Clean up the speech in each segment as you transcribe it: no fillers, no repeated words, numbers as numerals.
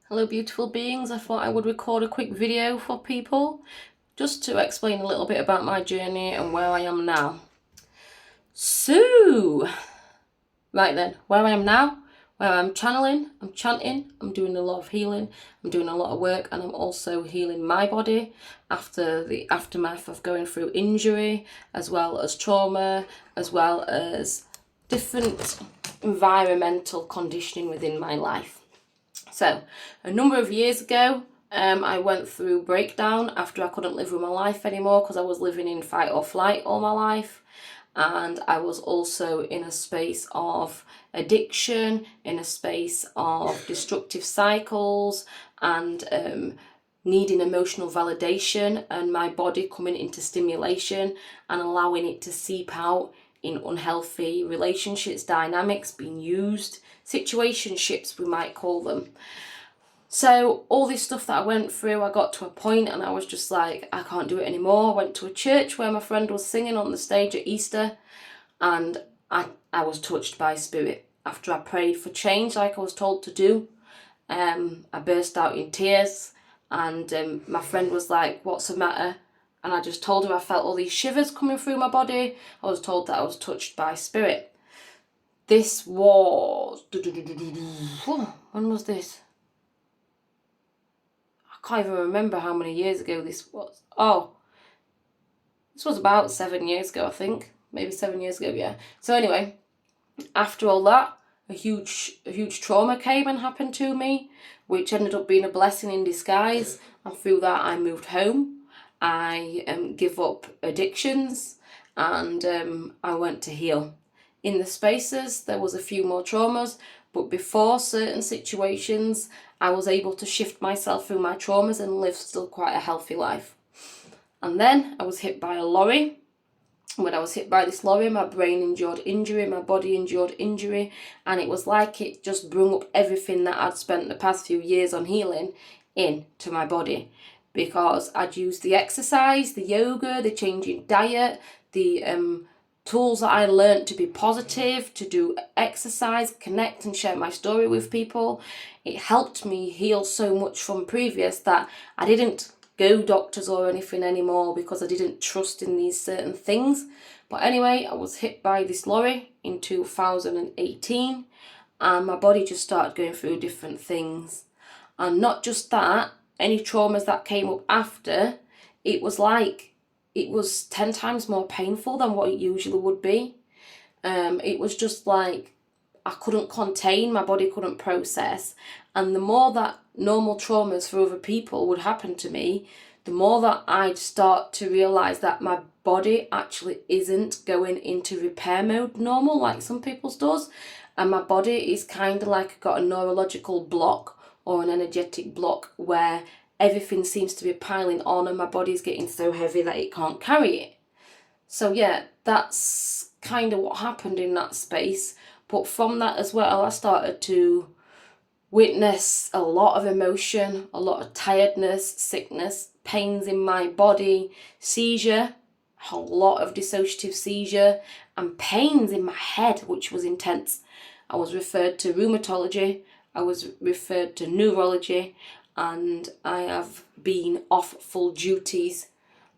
Hello beautiful beings, I thought I would record a quick video for people just to explain a little bit about my journey and where I am now. So, right then, where I am now, where I'm channeling, I'm chanting, I'm doing a lot of healing, I'm doing a lot of work, and I'm also healing my body after the aftermath of going through injury, as well as trauma, as well as different environmental conditioning within my life. So, a number of years ago, I went through breakdown after I couldn't live with my life anymore because I was living in fight or flight all my life. And I was also in a space of addiction, in a space of destructive cycles, and needing emotional validation, and my body coming into stimulation and allowing it to seep out in unhealthy relationships, dynamics, being used, situationships we might call them. So all this stuff that I went through, I got to a point and I was just like, I can't do it anymore. I went to a church where my friend was singing on the stage at Easter, and I was touched by spirit. After I prayed for change like I was told to do, I burst out in tears, and my friend was like, what's the matter? And I just told her I felt all these shivers coming through my body. I was told that I was touched by spirit. This was... When was this? I can't even remember how many years ago this was. Oh, this was about 7 years ago, I think. Maybe 7 years ago, yeah. So anyway, after all that, a huge trauma came and happened to me, which ended up being a blessing in disguise. And through that, I moved home. I give up addictions, and I went to heal. In the spaces, there was a few more traumas, but before certain situations, I was able to shift myself through my traumas and live still quite a healthy life. And then I was hit by a lorry. When I was hit by this lorry, my brain endured injury, my body endured injury, and it was like it just brought up everything that I'd spent the past few years on healing into my body. Because I'd used the exercise, the yoga, the changing diet, the tools that I learned to be positive, to do exercise, connect and share my story with people. It helped me heal so much from previous that I didn't go doctors or anything anymore because I didn't trust in these certain things. But anyway, I was hit by this lorry in 2018, and my body just started going through different things. And not just that, any traumas that came up after, it was 10 times more painful than what it usually would be. It was just like I couldn't contain, my body couldn't process. And the more that normal traumas for other people would happen to me, the more that I'd start to realise that my body actually isn't going into repair mode normal like some people's does. And my body is kind of like got a neurological block or an energetic block where everything seems to be piling on and my body's getting so heavy that it can't carry it. So yeah, that's kind of what happened in that space. But from that as well, I started to witness a lot of emotion, a lot of tiredness, sickness, pains in my body, seizure, a lot of dissociative seizure, and pains in my head, which was intense. I was referred to rheumatology, I was referred to neurology, and I have been off full duties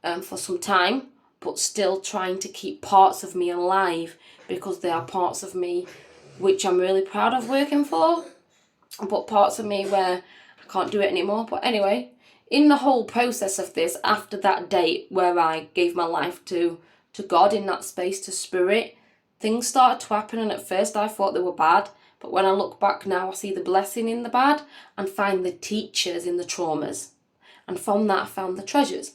for some time, but still trying to keep parts of me alive because they are parts of me which I'm really proud of working for, but parts of me where I can't do it anymore. But anyway, in the whole process of this, after that date where I gave my life to God in that space, to spirit, things started to happen, and at first I thought they were bad, but when I look back now, I see the blessing in the bad and find the teachers in the traumas. And from that, I found the treasures.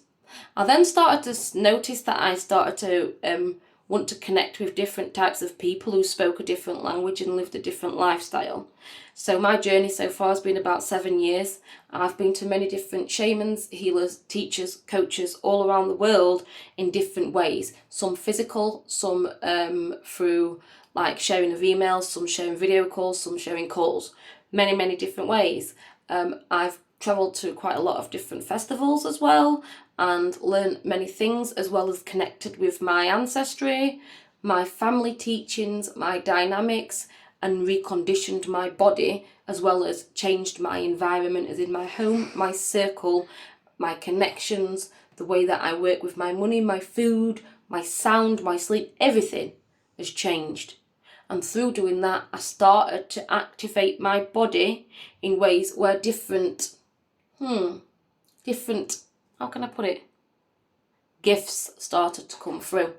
I then started to notice that I started to want to connect with different types of people who spoke a different language and lived a different lifestyle. So my journey so far has been about 7 years. I've been to many different shamans, healers, teachers, coaches all around the world in different ways. Some physical, some through like sharing of emails, some sharing video calls, some sharing calls. Many different ways. I've travelled to quite a lot of different festivals as well and learned many things, as well as connected with my ancestry, my family teachings, my dynamics, and reconditioned my body, as well as changed my environment, as in my home, my circle, my connections, the way that I work with my money, my food, my sound, my sleep, everything has changed. And through doing that, I started to activate my body in ways where different, how can I put it? Gifts started to come through.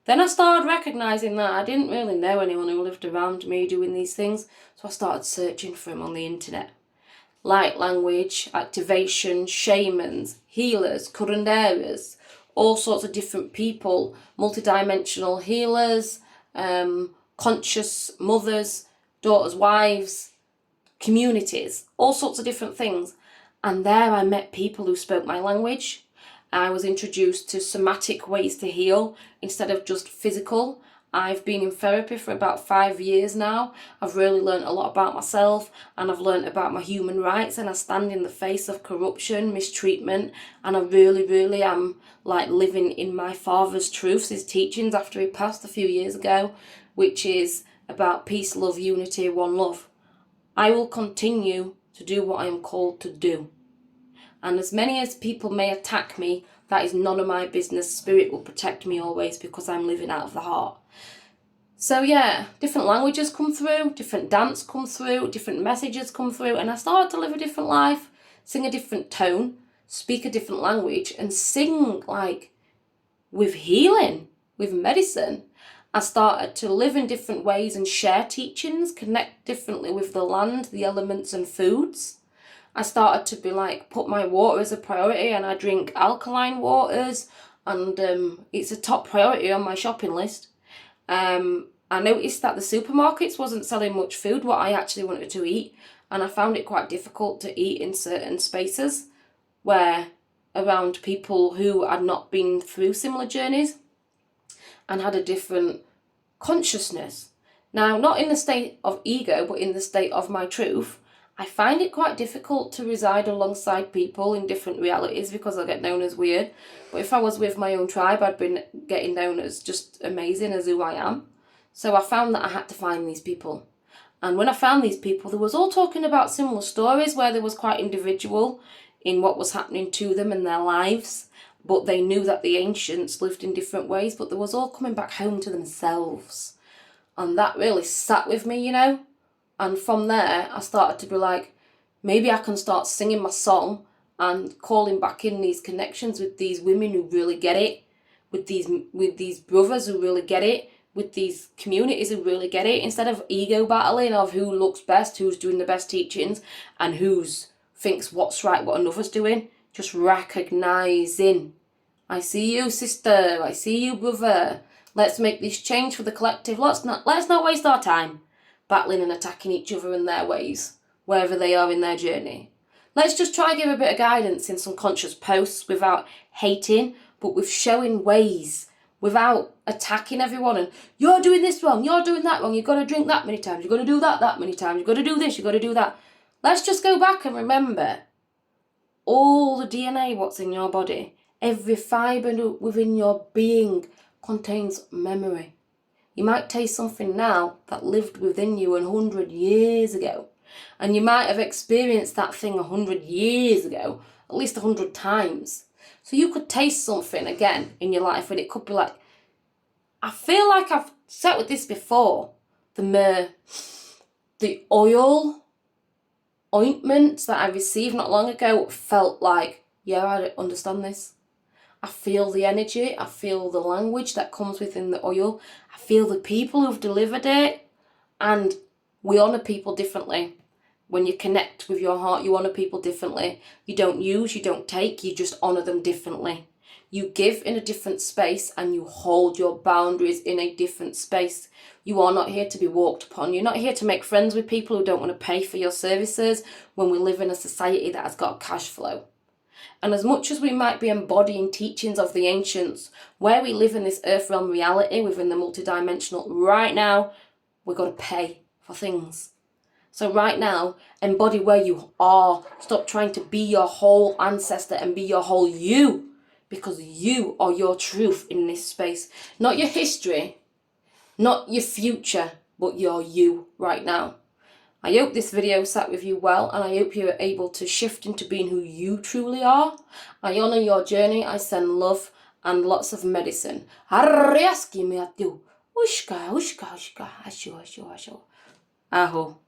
Then I started recognising that I didn't really know anyone who lived around me doing these things, so I started searching for them on the internet. Light language, activation, shamans, healers, curanderas, all sorts of different people, multidimensional healers, conscious mothers, daughters, wives, communities, all sorts of different things. And there I met people who spoke my language. I was introduced to somatic ways to heal instead of just physical. I've been in therapy for about 5 years now. I've really learned a lot about myself, and I've learned about my human rights, and I stand in the face of corruption, mistreatment, and I really am like living in my father's truths, his teachings after he passed a few years ago, which is about peace, love, unity, one love. I will continue to do what I am called to do. And as many as people may attack me, that is none of my business. Spirit will protect me always, because I'm living out of the heart. So yeah, different languages come through, different dance come through, different messages come through, and I started to live a different life, sing a different tone, speak a different language, and sing like with healing, with medicine. I started to live in different ways and share teachings, connect differently with the land, the elements and foods. I started to be like, put my water as a priority, and I drink alkaline waters, and it's a top priority on my shopping list. I noticed that the supermarkets wasn't selling much food, what I actually wanted to eat, and I found it quite difficult to eat in certain spaces where around people who had not been through similar journeys and had a different consciousness. Now, not in the state of ego, but in the state of my truth, I find it quite difficult to reside alongside people in different realities because I get known as weird. But if I was with my own tribe, I'd been getting known as just amazing as who I am. So I found that I had to find these people. And when I found these people, they was all talking about similar stories where they was quite individual in what was happening to them in their lives. But they knew that the ancients lived in different ways, but they was all coming back home to themselves. And that really sat with me, you know. And from there, I started to be like, maybe I can start singing my song and calling back in these connections with these women who really get it, with these brothers who really get it, with these communities who really get it, instead of ego battling of who looks best, who's doing the best teachings, and who's thinks what's right, what another's doing. Just recognising, I see you, sister, I see you, brother. Let's make this change for the collective. Let's not waste our time battling and attacking each other in their ways, wherever they are in their journey. Let's just try and give a bit of guidance in some conscious posts without hating, but with showing ways, without attacking everyone and you're doing this wrong, you're doing that wrong, you've got to drink that many times, you've got to do that many times, you've got to do this, you've got to do that. Let's just go back and remember all the DNA what's in your body, every fibre within your being contains memory. You might taste something now that lived within you 100 years ago. And you might have experienced that thing 100 years ago, at least 100 times. So you could taste something again in your life and it could be like, I feel like I've sat with this before. The myrrh, the ointment that I received not long ago felt like, yeah, I understand this. I feel the energy, I feel the language that comes within the oil, I feel the people who've delivered it, and we honour people differently. When you connect with your heart, you honour people differently. You don't use, you don't take, you just honour them differently. You give in a different space and you hold your boundaries in a different space. You are not here to be walked upon. You're not here to make friends with people who don't want to pay for your services when we live in a society that has got cash flow. And as much as we might be embodying teachings of the ancients, where we live in this earth realm reality within the multidimensional, right now, we've got to pay for things. So right now, embody where you are. Stop trying to be your whole ancestor and be your whole you, because you are your truth in this space. Not your history, not your future, but you're you right now. I hope this video sat with you well, and I hope you're able to shift into being who you truly are. I honour your journey. I send love and lots of medicine. Aho.